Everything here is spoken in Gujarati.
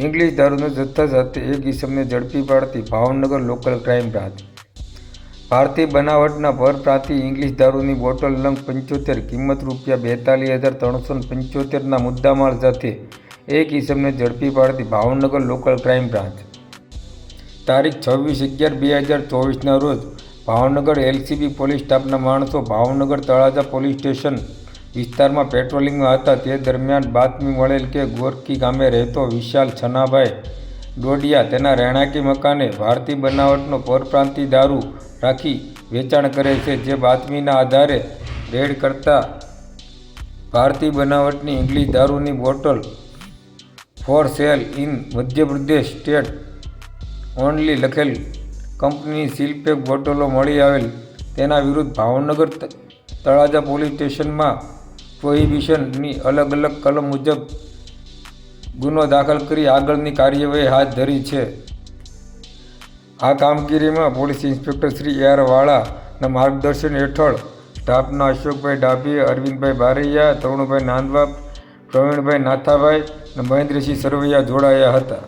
ઇંગ્લિશ દારૂના જથ્થા સાથે એક ઇસમને ઝડપી પાડતી ભાવનગર લોકલ ક્રાઇમ બ્રાન્ચ। ભારતીય બનાવટના પરપ્રાંતીય ઇંગ્લિશ દારૂની બોટલ નંગ 75 કિંમત ₹42,375ના મુદ્દામાલ સાથે એક ઇસમને ઝડપી પાડતી ભાવનગર લોકલ ક્રાઇમ બ્રાન્ચ। તારીખ 26/11/2024ના રોજ ભાવનગર એલસીબી પોલીસ સ્ટાફના માણસો ભાવનગર તળાજા પોલીસ સ્ટેશન વિસ્તારમાં પેટ્રોલિંગમાં હતા તે દરમિયાન બાતમી મળેલ કે ગોરકી ગામે રહેતો વિશાલ છનાભાઈ ડોડિયા તેના રહેણાંકી મકાને ભારતીય બનાવટનો પરપ્રાંતીય દારૂ રાખી વેચાણ કરે છે। જે બાતમીના આધારે રેડ કરતા ભારતીય બનાવટની ઇંગ્લિશ દારૂની bottle for sale in Madhya Pradesh state only લખેલ કંપનીની સીલપેક બોટલો મળી આવેલ તેના વિરુદ્ધ ભાવનગર તળાજા પોલીસ સ્ટેશનમાં પ્રોહિબિશનની અલગ અલગ કલમ મુજબ ગુનો દાખલ કરી આગળની કાર્યવાહી હાથ ધરી છે। આ કામગીરીમાં પોલીસ ઇન્સ્પેક્ટર શ્રી AR વાળાના માર્ગદર્શન હેઠળ સ્ટાફના અશોકભાઈ ડાભી, અરવિંદભાઈ બારૈયા, તરુણભાઈ નાંદવા, પ્રવીણભાઈ નાથાભાઈ અને મહેન્દ્રસિંહ સરવૈયા જોડાયા હતા।